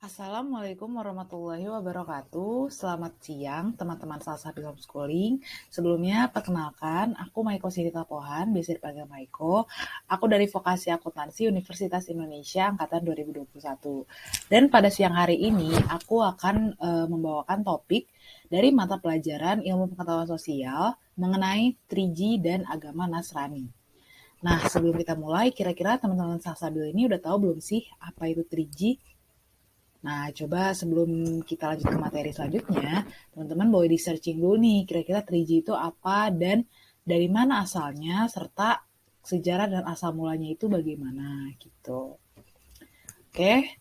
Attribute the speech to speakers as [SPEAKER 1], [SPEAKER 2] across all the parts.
[SPEAKER 1] Assalamualaikum warahmatullahi wabarakatuh. Selamat siang teman-teman Salsabil Homeschooling. Sebelumnya perkenalkan, aku Maiko Sirita Pohan, biasa dipanggil Maiko. Aku dari Vokasi Akuntansi Universitas Indonesia angkatan 2021. Dan pada siang hari ini aku akan membawakan topik dari mata pelajaran Ilmu Pengetahuan Sosial mengenai 3G dan agama Nasrani. Nah, sebelum kita mulai, kira-kira teman-teman Salsabil ini udah tahu belum sih apa itu 3G? Nah, coba sebelum kita lanjut ke materi selanjutnya, teman-teman boleh di-searching dulu nih, kira-kira 3G itu apa dan dari mana asalnya, serta sejarah dan asal mulanya itu bagaimana, gitu. Oke,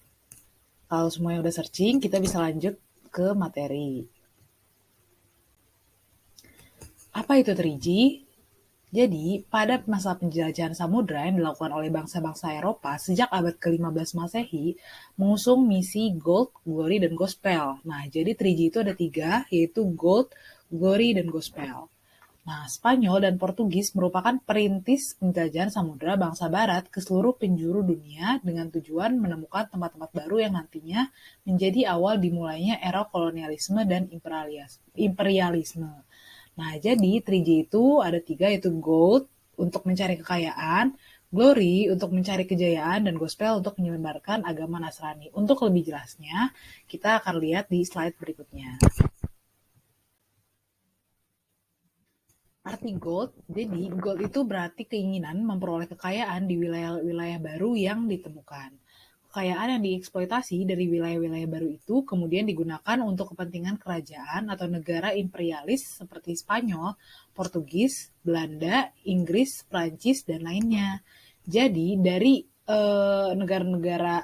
[SPEAKER 1] kalau semuanya udah searching, kita bisa lanjut ke materi. Apa itu 3G? Jadi, pada masa penjelajahan samudra yang dilakukan oleh bangsa-bangsa Eropa sejak abad ke-15 Masehi, mengusung misi Gold, Glory, dan Gospel. Nah, jadi 3G itu ada tiga, yaitu Gold, Glory, dan Gospel. Nah, Spanyol dan Portugis merupakan perintis penjajahan samudra bangsa barat ke seluruh penjuru dunia dengan tujuan menemukan tempat-tempat baru yang nantinya menjadi awal dimulainya era kolonialisme dan imperialisme. Nah, jadi 3G itu ada tiga, yaitu Gold untuk mencari kekayaan, Glory untuk mencari kejayaan, dan Gospel untuk menyebarkan agama Nasrani. Untuk lebih jelasnya, kita akan lihat di slide berikutnya. Arti gold, jadi gold itu berarti keinginan memperoleh kekayaan di wilayah-wilayah baru yang ditemukan. Kekayaan yang dieksploitasi dari wilayah-wilayah baru itu kemudian digunakan untuk kepentingan kerajaan atau negara imperialis seperti Spanyol, Portugis, Belanda, Inggris, Prancis, dan lainnya. Jadi dari negara-negara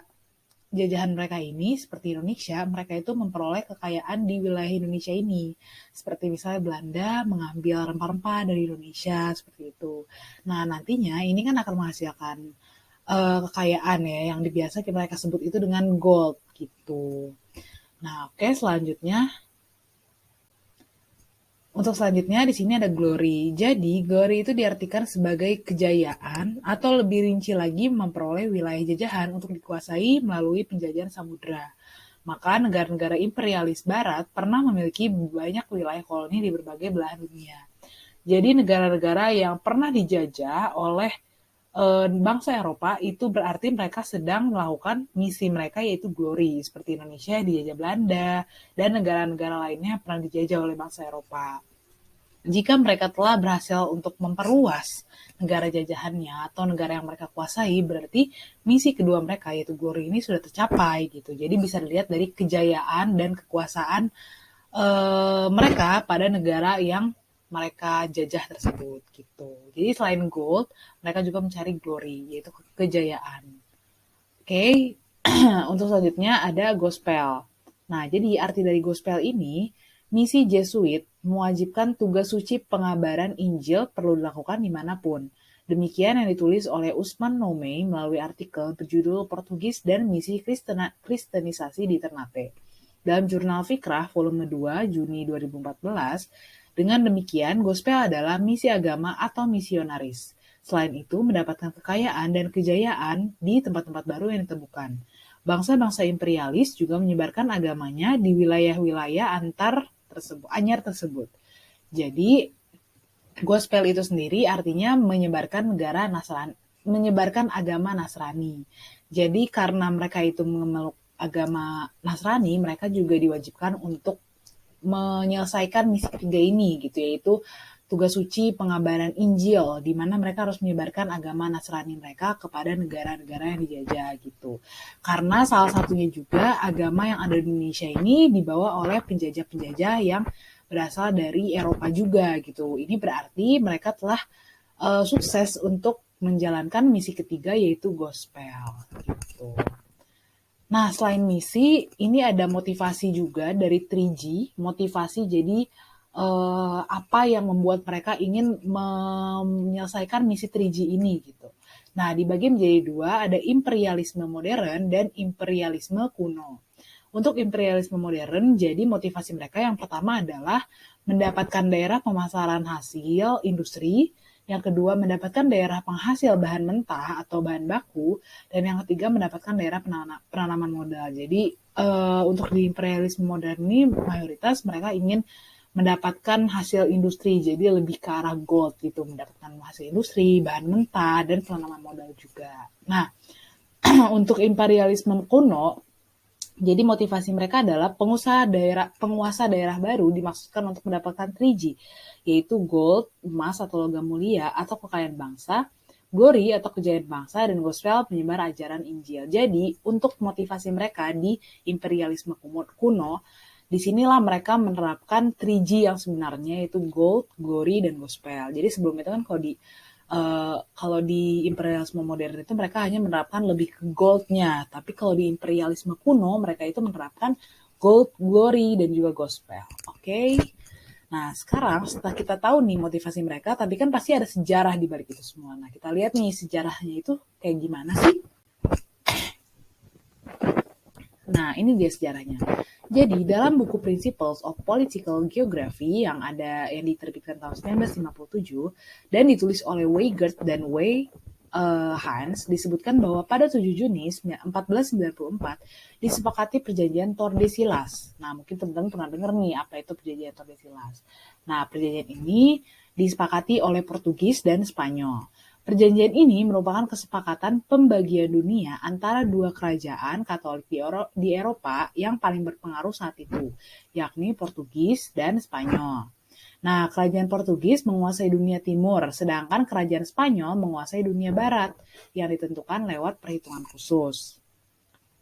[SPEAKER 1] jajahan mereka ini, seperti Indonesia, mereka itu memperoleh kekayaan di wilayah Indonesia ini. Seperti misalnya Belanda mengambil rempah-rempah dari Indonesia, seperti itu. Nah, nantinya ini kan akan menghasilkan kekayaan ya, yang biasa mereka sebut itu dengan gold, gitu. Nah, oke, selanjutnya untuk selanjutnya di sini ada glory. Jadi, glory itu diartikan sebagai kejayaan atau lebih rinci lagi memperoleh wilayah jajahan untuk dikuasai melalui penjajahan samudra. Maka negara-negara imperialis barat pernah memiliki banyak wilayah koloni di berbagai belahan dunia. Jadi negara-negara yang pernah dijajah oleh bangsa Eropa itu berarti mereka sedang melakukan misi mereka, yaitu glory, seperti Indonesia dijajah Belanda dan negara-negara lainnya yang pernah dijajah oleh bangsa Eropa. Jika mereka telah berhasil untuk memperluas negara jajahannya atau negara yang mereka kuasai, berarti misi kedua mereka, yaitu glory, ini sudah tercapai gitu. Jadi bisa dilihat dari kejayaan dan kekuasaan mereka pada negara yang mereka jajah tersebut gitu. Jadi selain gold, mereka juga mencari glory, yaitu kejayaan. Oke, untuk selanjutnya ada gospel. Nah, jadi arti dari gospel ini, misi Jesuit mewajibkan tugas suci pengabaran Injil perlu dilakukan dimanapun. Demikian yang ditulis oleh Usman Nomei melalui artikel berjudul Portugis dan Misi Kristenisasi di Ternate dalam jurnal Fikrah volume 2 Juni 2014. Dengan demikian, gospel adalah misi agama atau misionaris. Selain itu, mendapatkan kekayaan dan kejayaan di tempat-tempat baru yang ditemukan. Bangsa-bangsa imperialis juga menyebarkan agamanya di wilayah-wilayah anyar tersebut. Jadi, gospel itu sendiri artinya menyebarkan agama Nasrani. Jadi karena mereka itu memeluk agama Nasrani, mereka juga diwajibkan untuk menyelesaikan misi ketiga ini gitu, yaitu tugas suci pengabaran Injil, di mana mereka harus menyebarkan agama Nasrani mereka kepada negara-negara yang dijajah gitu. Karena salah satunya juga agama yang ada di Indonesia ini dibawa oleh penjajah-penjajah yang berasal dari Eropa juga gitu. Ini berarti mereka telah sukses untuk menjalankan misi ketiga, yaitu gospel gitu. Nah, selain misi, ini ada motivasi juga dari 3G. Motivasi jadi apa yang membuat mereka ingin menyelesaikan misi 3G ini gitu. Nah, dibagi menjadi dua, ada imperialisme modern dan imperialisme kuno. Untuk imperialisme modern, jadi motivasi mereka yang pertama adalah mendapatkan daerah pemasaran hasil industri, yang kedua mendapatkan daerah penghasil bahan mentah atau bahan baku, dan yang ketiga mendapatkan daerah penanaman modal. Jadi untuk di imperialisme modern ini mayoritas mereka ingin mendapatkan hasil industri, jadi lebih ke arah gold gitu, mendapatkan hasil industri, bahan mentah, dan penanaman modal juga. Nah, untuk imperialisme kuno, jadi motivasi mereka adalah penguasa daerah baru dimaksudkan untuk mendapatkan 3G, yaitu gold, emas atau logam mulia, atau kekayaan bangsa, glory atau kejayaan bangsa, dan gospel penyebar ajaran Injil. Jadi untuk motivasi mereka di imperialisme kuno, disinilah mereka menerapkan 3G yang sebenarnya, yaitu gold, glory, dan gospel. Jadi sebelum itu kan kalau di imperialisme modern itu mereka hanya menerapkan lebih ke goldnya, tapi kalau di imperialisme kuno mereka itu menerapkan gold, glory, dan juga gospel. Oke. Nah, sekarang setelah kita tahu nih motivasi mereka, tapi kan pasti ada sejarah di balik itu semua. Nah, kita lihat nih sejarahnya itu kayak gimana sih? Nah, ini dia sejarahnya. Jadi, dalam buku Principles of Political Geography yang diterbitkan tahun 1957 dan ditulis oleh Weigert dan Hans, disebutkan bahwa pada 7 Juni 1494 disepakati perjanjian Tordesillas. Nah, mungkin teman-teman pernah dengar nih apa itu perjanjian Tordesillas. Nah, perjanjian ini disepakati oleh Portugis dan Spanyol. Perjanjian ini merupakan kesepakatan pembagian dunia antara dua kerajaan Katolik di Eropa yang paling berpengaruh saat itu, yakni Portugis dan Spanyol. Nah, kerajaan Portugis menguasai dunia timur, sedangkan kerajaan Spanyol menguasai dunia barat, yang ditentukan lewat perhitungan khusus.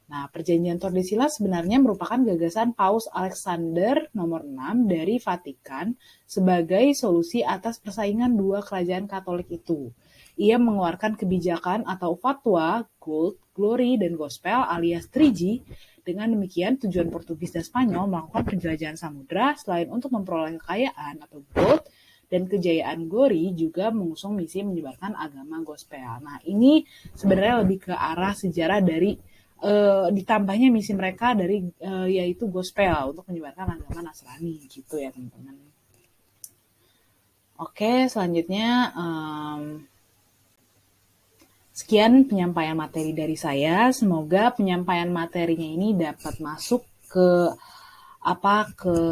[SPEAKER 1] Nah, perjanjian Tordesillas sebenarnya merupakan gagasan Paus Alexander nomor 6 dari Vatikan sebagai solusi atas persaingan dua kerajaan Katolik itu. Ia mengeluarkan kebijakan atau fatwa gold, glory, dan gospel alias 3G. Dengan demikian, tujuan Portugis dan Spanyol melakukan penjelajahan samudra selain untuk memperoleh kekayaan atau gold dan kejayaan glory juga mengusung misi menyebarkan agama gospel. Nah, ini sebenarnya lebih ke arah sejarah dari ditambahnya misi mereka dari yaitu gospel untuk menyebarkan agama Nasrani gitu ya teman-teman. Oke, selanjutnya sekian penyampaian materi dari saya. Semoga penyampaian materinya ini dapat masuk ke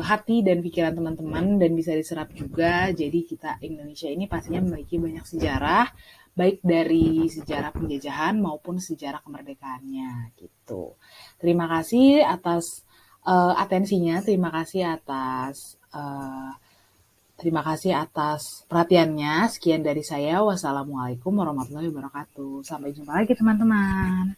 [SPEAKER 1] hati dan pikiran teman-teman dan bisa diserap juga. Jadi kita Indonesia ini pastinya memiliki banyak sejarah, baik dari sejarah penjajahan maupun sejarah kemerdekaannya gitu. Terima kasih atas atensinya, terima kasih atas perhatiannya. Sekian dari saya. Wassalamualaikum warahmatullahi wabarakatuh. Sampai jumpa lagi teman-teman.